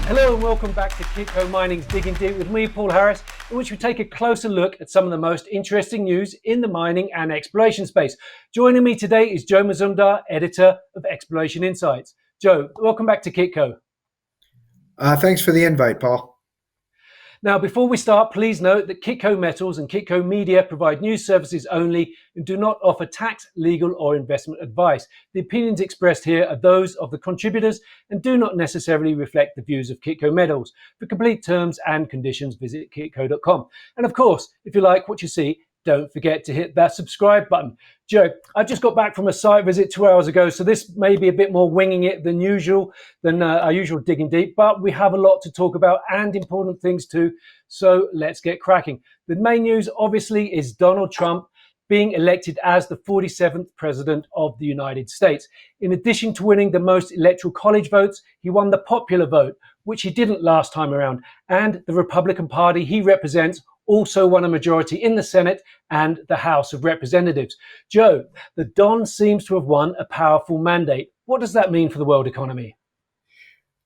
Hello and welcome back to Kitco Mining's Digging Deep with me, Paul Harris, in which we take a closer look at some of the most interesting news in the mining and exploration space. Joining me today is Joe Mazumdar, editor of Exploration Insights. Joe, welcome back to Kitco. Thanks for the invite, Paul. Now, before we start, please note that Kitco Metals and Kitco Media provide news services only and do not offer tax, legal, or investment advice. The opinions expressed here are those of the contributors and do not necessarily reflect the views of Kitco Metals. For complete terms and conditions, visit kitco.com. And of course, if you like what you see, don't forget to hit that subscribe button. Joe, I just got back from a site visit 2 hours ago, so this may be a bit more winging it than usual, than our usual digging deep, but we have a lot to talk about and important things too, so let's get cracking. The main news, obviously, is Donald Trump being elected as the 47th president of the United States. In addition to winning the most electoral college votes, he won the popular vote, which he didn't last time around, and the Republican Party he represents also won a majority in the Senate and the House of Representatives. Joe, the Don seems to have won a powerful mandate. What does that mean for the world economy?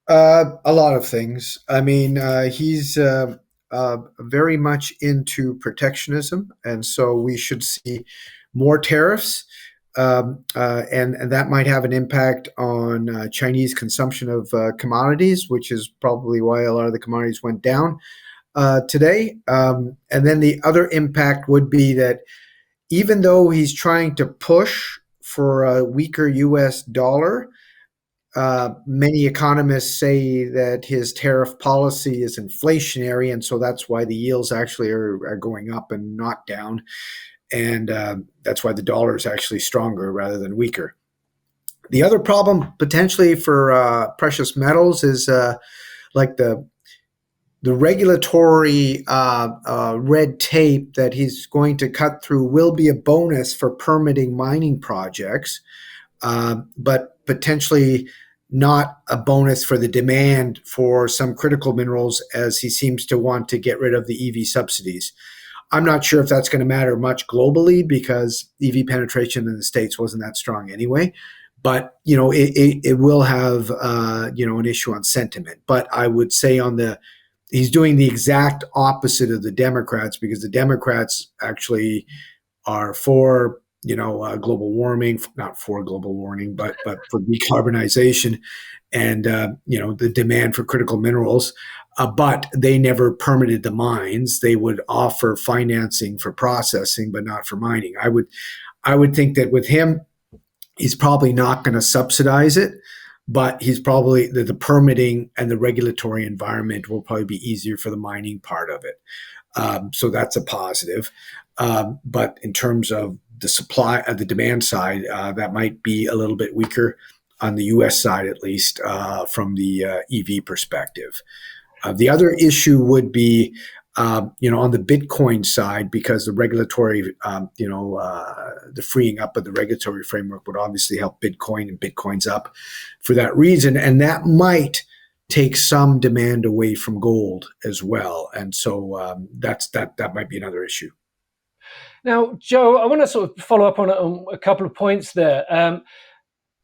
A lot of things. I mean, he's very much into protectionism, and so we should see more tariffs, and that might have an impact on Chinese consumption of commodities, which is probably why a lot of the commodities went down today. And then the other impact would be that even though he's trying to push for a weaker US dollar, many economists say that his tariff policy is inflationary, and so that's why the yields actually are going up and not down. And that's why the dollar is actually stronger rather than weaker. The other problem potentially for precious metals is like the regulatory red tape that he's going to cut through will be a bonus for permitting mining projects, but potentially not a bonus for the demand for some critical minerals, as he seems to want to get rid of the EV subsidies. I'm not sure if that's going to matter much globally because EV penetration in the States wasn't that strong anyway. But, it will have, an issue on sentiment. But I would say he's doing the exact opposite of the Democrats, because the Democrats actually are for, global warming, not for global warming, but for decarbonization and, the demand for critical minerals. But they never permitted the mines. They would offer financing for processing, but not for mining. I would think that with him, he's probably not going to subsidize it, but he's probably the permitting and the regulatory environment will probably be easier for the mining part of it. So that's a positive. But in terms of the supply, the demand side, that might be a little bit weaker on the U.S. side, at least from the EV perspective. The other issue would be, on the Bitcoin side, because the regulatory, the freeing up of the regulatory framework would obviously help Bitcoin, and Bitcoin's up for that reason. And that might take some demand away from gold as well. And so that might be another issue. Now, Joe, I want to sort of follow up on a couple of points there.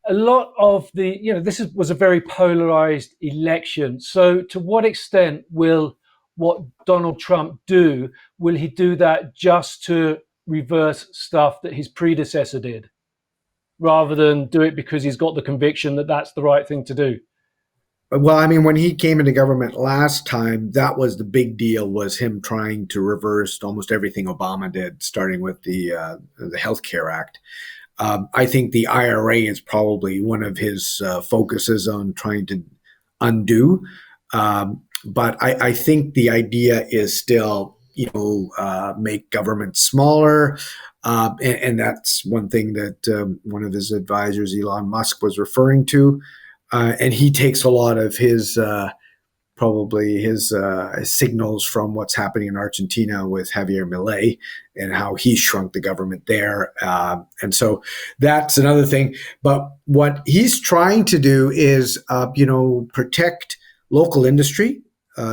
A lot of this was a very polarized election. So to what extent will what Donald Trump do, will he do that just to reverse stuff that his predecessor did, rather than do it because he's got the conviction that that's the right thing to do? Well, I mean, when he came into government last time, that was the big deal, was him trying to reverse almost everything Obama did, starting with the Health Care Act. I think the IRA is probably one of his focuses on trying to undo. But I think the idea is still, make government smaller. And that's one thing that one of his advisors, Elon Musk, was referring to. And he takes a lot of his signals from what's happening in Argentina with Javier Milei and how he shrunk the government there. And so that's another thing. But what he's trying to do is, protect local industry,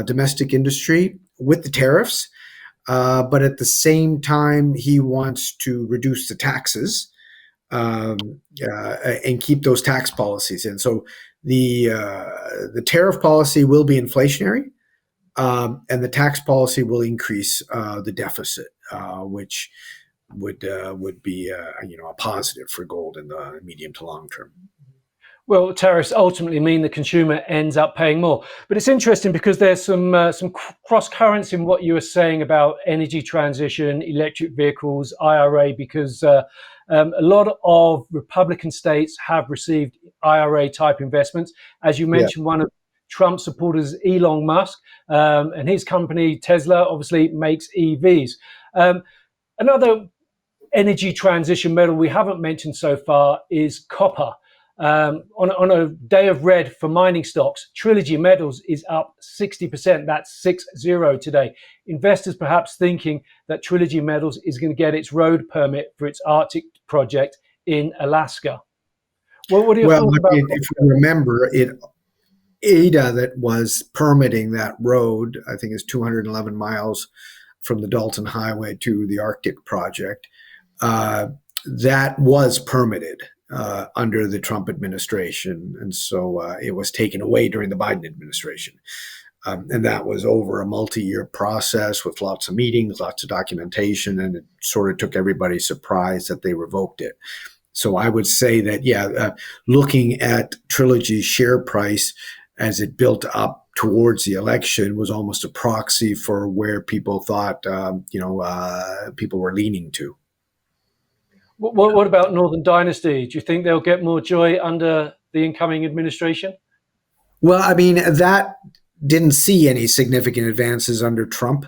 domestic industry with the tariffs. But at the same time, he wants to reduce the taxes and keep those tax policies in. So the tariff policy will be inflationary, and the tax policy will increase the deficit, which would be a positive for gold in the medium to long term. Well, tariffs ultimately mean the consumer ends up paying more. But it's interesting because there's some cross currents in what you were saying about energy transition, electric vehicles, IRA, because a lot of Republican states have received IRA type investments. As you Yeah. mentioned, one of Trump's supporters, Elon Musk, and his company Tesla obviously makes EVs. Another energy transition metal we haven't mentioned so far is copper. On a day of red for mining stocks, Trilogy Metals is up 60%. That's 60 today. Investors perhaps thinking that Trilogy Metals is going to get its road permit for its Arctic project in Alaska. Well, what are your Well, thoughts about if you remember, ADA that was permitting that road, I think is 211 miles from the Dalton Highway to the Arctic project. That was permitted under the Trump administration, and so it was taken away during the Biden administration. And that was over a multi-year process with lots of meetings, lots of documentation, and it sort of took everybody surprised that they revoked it. So I would say that, looking at Trilogy's share price as it built up towards the election was almost a proxy for where people thought, people were leaning to. what about Northern Dynasty? Do you think they'll get more joy under the incoming administration? Well, I mean, that didn't see any significant advances under Trump.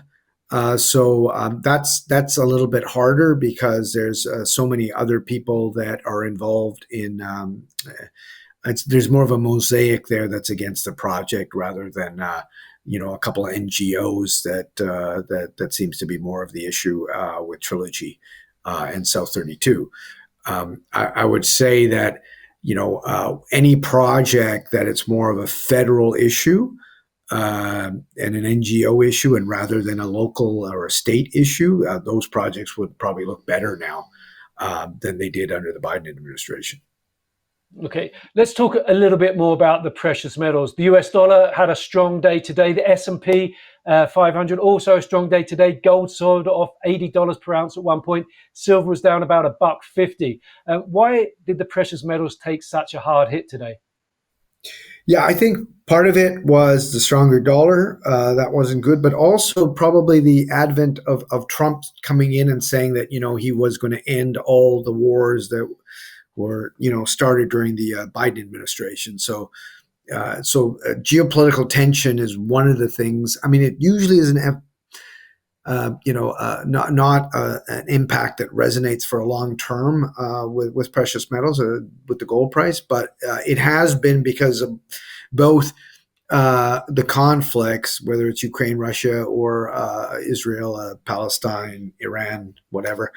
That's a little bit harder because there's so many other people that are involved in. There's more of a mosaic there that's against the project rather than a couple of NGOs that seems to be more of the issue with Trilogy and South 32. I would say that any project that it's more of a federal issue and an NGO issue, and rather than a local or a state issue, those projects would probably look better now than they did under the Biden administration. Okay, let's talk a little bit more about the precious metals. The US dollar had a strong day today. The S&P 500 also a strong day today. Gold sold off $80 per ounce at one point. Silver was down about $1.50. Why did the precious metals take such a hard hit today? Yeah, I think part of it was the stronger dollar. That wasn't good, but also probably the advent of Trump coming in and saying that, he was going to end all the wars that were, started during the Biden administration. So geopolitical tension is one of the things. I mean, it usually is not an impact that resonates for a long term with precious metals with the gold price, but it has been because of both the conflicts, whether it's Ukraine, Russia, or Israel, Palestine, Iran, whatever.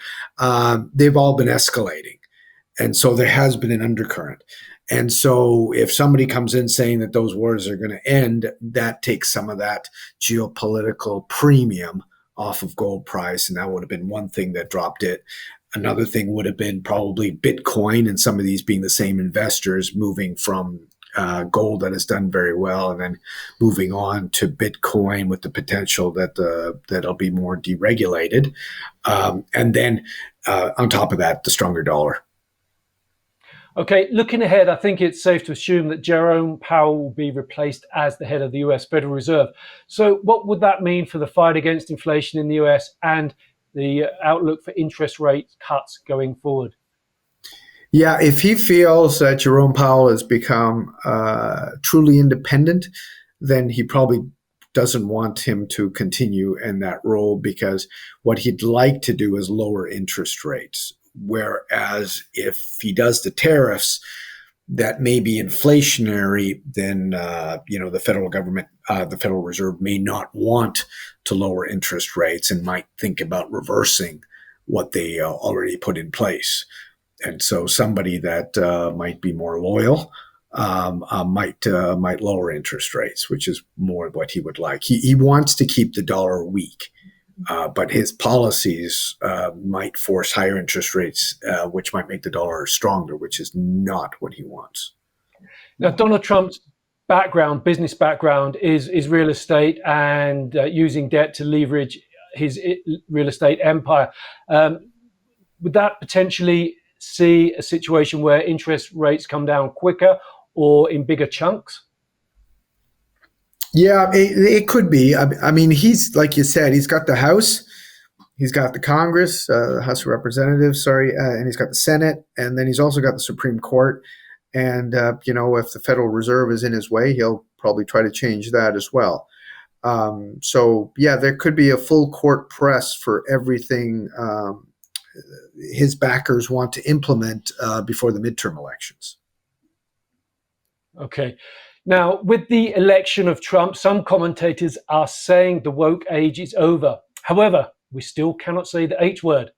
They've all been escalating. And so there has been an undercurrent. And so if somebody comes in saying that those wars are going to end, that takes some of that geopolitical premium off of gold price. And that would have been one thing that dropped it. Another thing would have been probably Bitcoin, and some of these being the same investors moving from gold that has done very well and then moving on to Bitcoin with the potential that that'll be more deregulated. And then on top of that, the stronger dollar. Okay, looking ahead, I think it's safe to assume that Jerome Powell will be replaced as the head of the US Federal Reserve. So what would that mean for the fight against inflation in the US and the outlook for interest rate cuts going forward? Yeah, if he feels that Jerome Powell has become truly independent, then he probably doesn't want him to continue in that role, because what he'd like to do is lower interest rates. Whereas if he does the tariffs that may be inflationary, then the federal government, the Federal Reserve, may not want to lower interest rates and might think about reversing what they already put in place. And so somebody that might be more loyal might lower interest rates, which is more what he would like. He wants to keep the dollar weak. But his policies might force higher interest rates, which might make the dollar stronger, which is not what he wants. Now, Donald Trump's business background, is real estate and using debt to leverage his real estate empire. Would that potentially see a situation where interest rates come down quicker or in bigger chunks? Yeah, it could be. I mean, he's like you said, he's got the House, he's got the Congress, the House of Representatives, sorry, and he's got the Senate, and then he's also got the Supreme Court. And if the Federal Reserve is in his way, he'll probably try to change that as well. So yeah, there could be a full court press for everything his backers want to implement before the midterm elections. Okay. Now, with the election of Trump, some commentators are saying the woke age is over. However, we still cannot say the H word.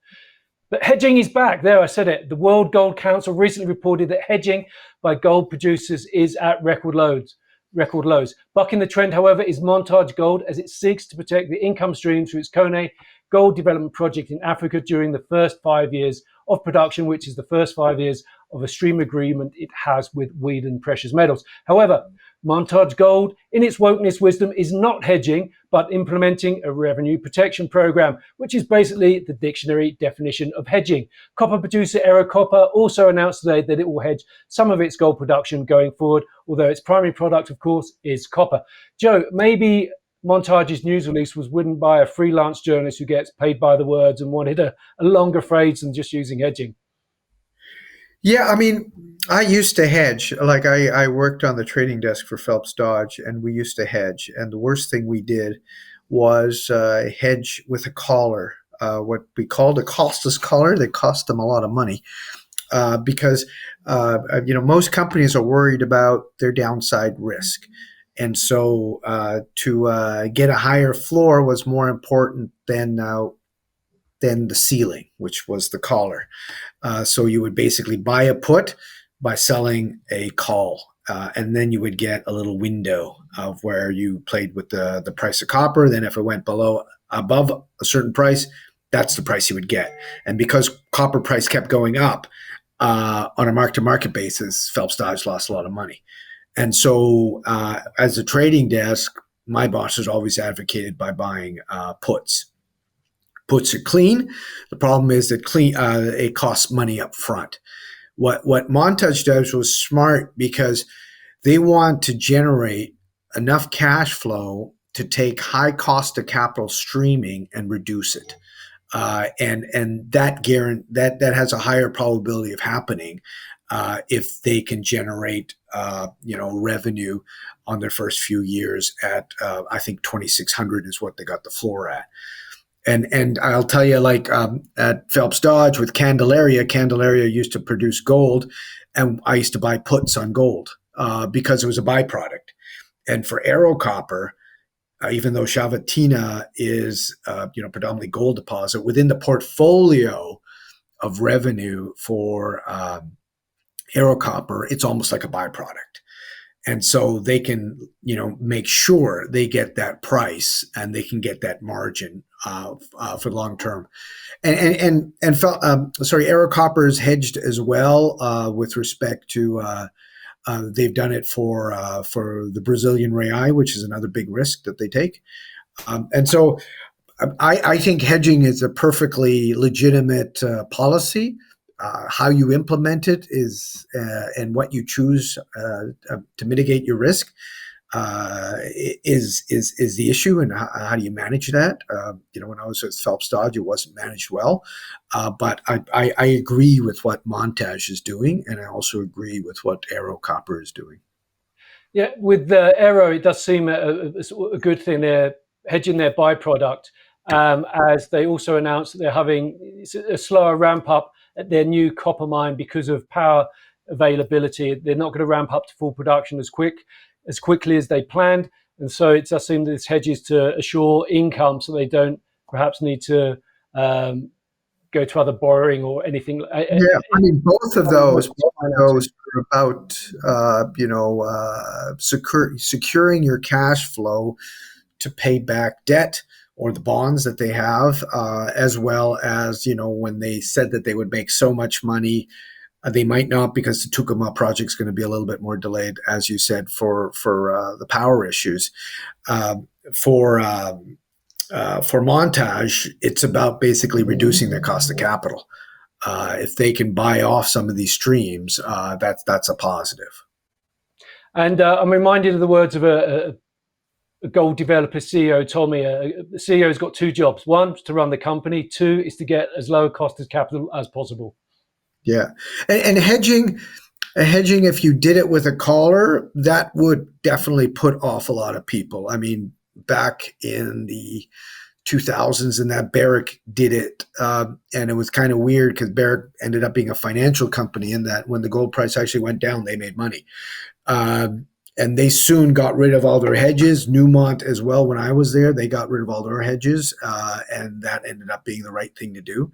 But hedging is back. There, I said it. The World Gold Council recently reported that hedging by gold producers is at record lows. Bucking the trend, however, is Montage Gold as it seeks to protect the income stream through its Kone gold development project in Africa during the first 5 years of production, which is the first 5 years of a stream agreement it has with Wheaton Precious Metals. However, Montage Gold, in its wokeness wisdom, is not hedging, but implementing a revenue protection program, which is basically the dictionary definition of hedging. Copper producer Ero Copper also announced today that it will hedge some of its gold production going forward, although its primary product, of course, is copper. Joe, maybe Montage's news release was written by a freelance journalist who gets paid by the words and wanted a longer phrase than just using hedging. Yeah, I mean, I used to hedge. Like I worked on the trading desk for Phelps Dodge, and we used to hedge. And the worst thing we did was hedge with a collar, what we called a costless collar. They cost them a lot of money because most companies are worried about their downside risk. And so to get a higher floor was more important than the ceiling, which was the collar. So you would basically buy a put by selling a call. And then you would get a little window of where you played with the price of copper. Then if it went above a certain price, that's the price you would get. And because copper price kept going up on a mark-to-market basis, Phelps Dodge lost a lot of money. And so as a trading desk, my bosses always advocated by buying puts. Puts are clean. The problem is that it costs money up front. What Montage does was smart because they want to generate enough cash flow to take high cost of capital streaming and reduce it. And that has a higher probability of happening if they can generate revenue on their first few years at I think 2,600 is what they got the floor at. And I'll tell you, like at Phelps Dodge with Candelaria used to produce gold, and I used to buy puts on gold because it was a byproduct. And for Ero Copper, even though Xavantina is predominantly gold deposit, within the portfolio of revenue for Ero Copper, it's almost like a byproduct. And so they can, make sure they get that price and they can get that margin for the long term. And Ero Copper is hedged as well with respect to. They've done it for the Brazilian real, which is another big risk that they take. And so I think hedging is a perfectly legitimate policy. How you implement it is, and what you choose to mitigate your risk is the issue, and how do you manage that? When I was at Phelps Dodge, it wasn't managed well, but I agree with what Montage is doing, and I also agree with what Ero Copper is doing. Yeah, with Ero, it does seem a good thing. They're hedging their byproduct, as they also announced that they're having a slower ramp up at their new copper mine because of power availability. They're not going to ramp up to full production as quickly as they planned, and so it does seem that this hedges to assure income, so they don't perhaps need to go to other borrowing or anything. Yeah, I mean both of those are about securing your cash flow to pay back debt or the bonds that they have, as well as when they said that they would make so much money They might not, because the Tucumã project is going to be a little bit more delayed, as you said, for the power issues. Um, for Montage, it's about basically reducing their cost of capital. If they can buy off some of these streams, that's a positive. And I'm reminded of the words of a gold developer CEO told me the CEO's got two jobs. One is to run the company. Two is to get as low a cost of capital as possible. Yeah, and hedging, if you did it with a collar, that would definitely put off a lot of people. I mean, back in the 2000s, and that Barrick did it, and it was kind of weird because Barrick ended up being a financial company in that when the gold price actually went down, they made money. And they soon got rid of all their hedges. Newmont as well, when I was there, they got rid of all their hedges, and that ended up being the right thing to do.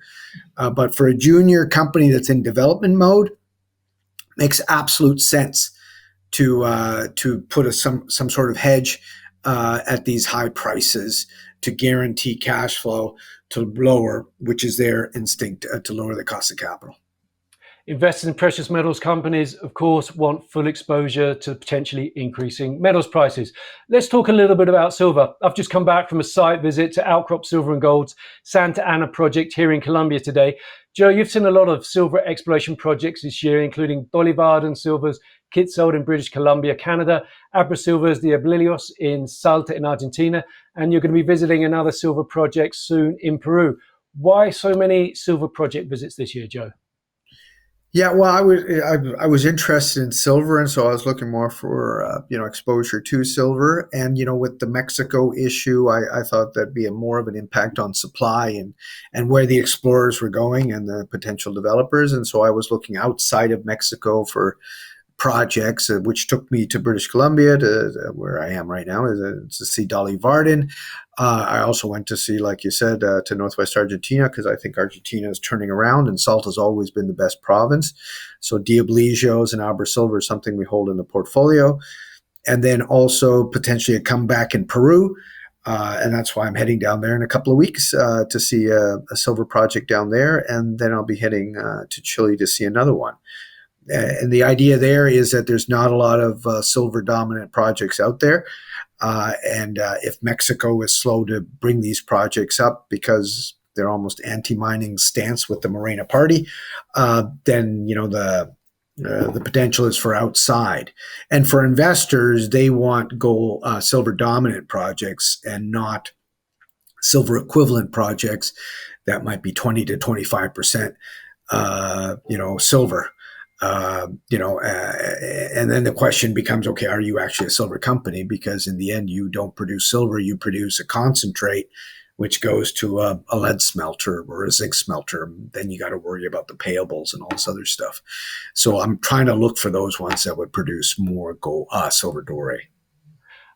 But for a junior company that's in development mode, makes absolute sense to put some sort of hedge at these high prices to guarantee cash flow to lower, which is their instinct, to lower the cost of capital. Investors in precious metals companies, of course, want full exposure to potentially increasing metals prices. Let's talk a little bit about silver. I've just come back from a site visit to Outcrop Silver and Gold's Santa Ana project here in Colombia today. Joe, you've seen a lot of silver exploration projects this year, including Bolivar and Silver's Kitco in British Columbia, Canada, Abra Silver's the Ablilios in Salta in Argentina, and you're going to be visiting another silver project soon in Peru. Why so many silver project visits this year, Joe? Yeah, well, I was interested in silver, and so I was looking more for exposure to silver. And with the Mexico issue, I thought that'd be more of an impact on supply and where the explorers were going and the potential developers. And so I was looking outside of Mexico for projects, which took me to British Columbia, to where I am right now, to see Dolly Varden. I also went to see, like you said, to Northwest Argentina, because I think Argentina is turning around, and salt has always been the best province. So Diablios and Abra Silver is something we hold in the portfolio. And then also potentially a comeback in Peru. And that's why I'm heading down there in a couple of weeks to see a silver project down there. And then I'll be heading to Chile to see another one. And the idea there is that there's not a lot of silver dominant projects out there. And if Mexico is slow to bring these projects up because they're almost anti-mining stance with the Morena party, then the potential is for outside. And for investors, they want gold, silver dominant projects and not silver equivalent projects that might be 20 to 25%, silver. And then the question becomes, okay, are you actually a silver company? Because in the end, you don't produce silver, you produce a concentrate, which goes to a lead smelter or a zinc smelter. Then you got to worry about the payables and all this other stuff. So I'm trying to look for those ones that would produce more gold, silver doré.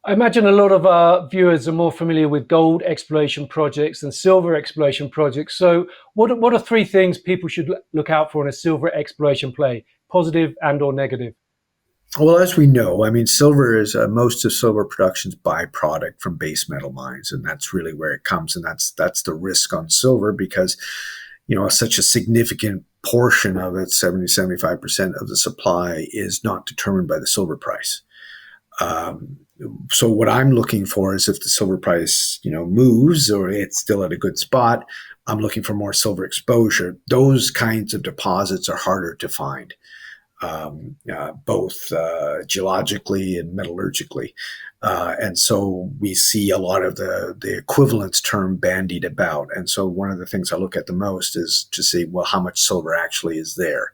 I imagine a lot of our viewers are more familiar with gold exploration projects than silver exploration projects. So what are three things people should look out for in a silver exploration play, positive and or negative? Well, as we know, I mean, silver is most of silver production's byproduct from base metal mines, and that's really where it comes. And that's the risk on silver because, such a significant portion of it, 70-75% of the supply is not determined by the silver price. So what I'm looking for is if the silver price, moves or it's still at a good spot, I'm looking for more silver exposure. Those kinds of deposits are harder to find, both geologically and metallurgically. And so we see a lot of the equivalence term bandied about. And so one of the things I look at the most is to see, well, how much silver actually is there,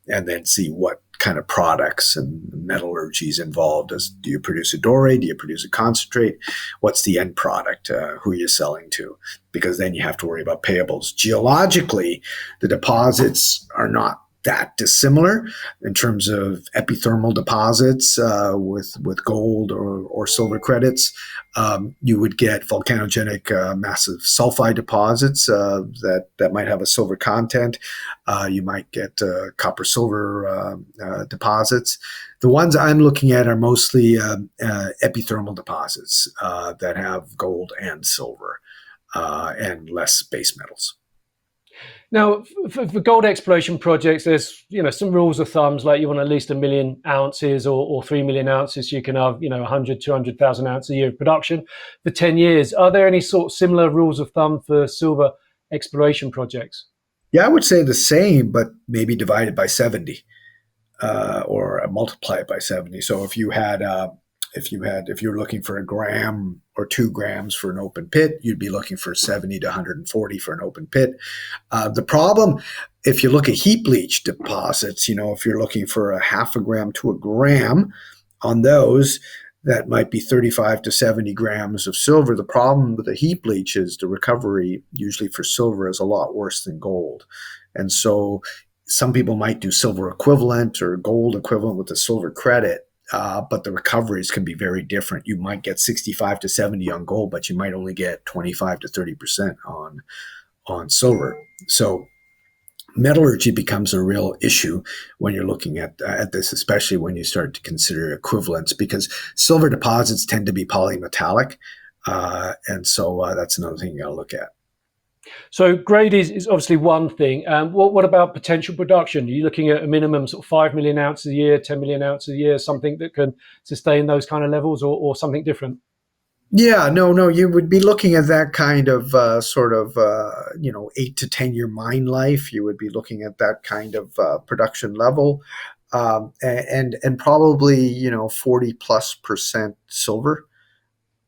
and then see what kind of products and metallurgy is involved. Do you produce a doré? Do you produce a concentrate? What's the end product? Who are you selling to? Because then you have to worry about payables. Geologically, the deposits are not that dissimilar in terms of epithermal deposits with gold or silver credits. You would get volcanogenic massive sulfide deposits that might have a silver content. You might get copper silver deposits. The ones I'm looking at are mostly epithermal deposits that have gold and silver and less base metals. Now, for gold exploration projects, there's some rules of thumbs, like you want at least 1 million ounces or 3 million ounces. So you can have 100, 200,000 ounces a year of production for 10 years. Are there any sort of similar rules of thumb for silver exploration projects? Yeah, I would say the same, but maybe divided by 70 or multiply it by 70. So if you're looking for a gram or 2 grams for an open pit, you'd be looking for 70 to 140 for an open pit. The problem, if you look at heap leach deposits, if you're looking for a half a gram to a gram on those, that might be 35 to 70 grams of silver. The problem with the heap leach is the recovery, usually for silver, is a lot worse than gold. And so some people might do silver equivalent or gold equivalent with the silver credit. But the recoveries can be very different. You might get 65 to 70 on gold, but you might only get 25 to 30% on silver. So metallurgy becomes a real issue when you're looking at this, especially when you start to consider equivalents, because silver deposits tend to be polymetallic. And so that's another thing you got to look at. So grade is obviously one thing. What about potential production? Are you looking at a minimum sort of 5 million ounces a year, 10 million ounces a year, something that can sustain those kind of levels, or something different? Yeah, no, you would be looking at that kind of 8 to 10 year mine life. You would be looking at that kind of production level, and probably 40+% silver.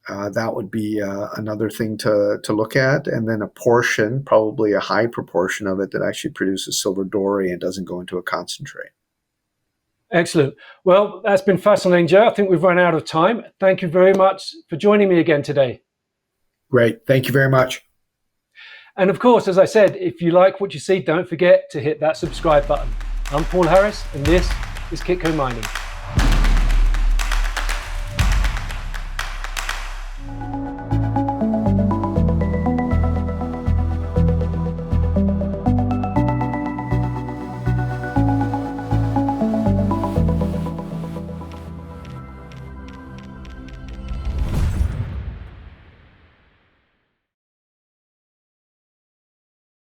That would be another thing to look at. And then a portion, probably a high proportion of it, that actually produces silver doré and doesn't go into a concentrate. Excellent. Well, that's been fascinating, Joe. I think we've run out of time. Thank you very much for joining me again today. Great. Thank you very much. And of course, as I said, if you like what you see, don't forget to hit that subscribe button. I'm Paul Harris, and this is Kitco Mining.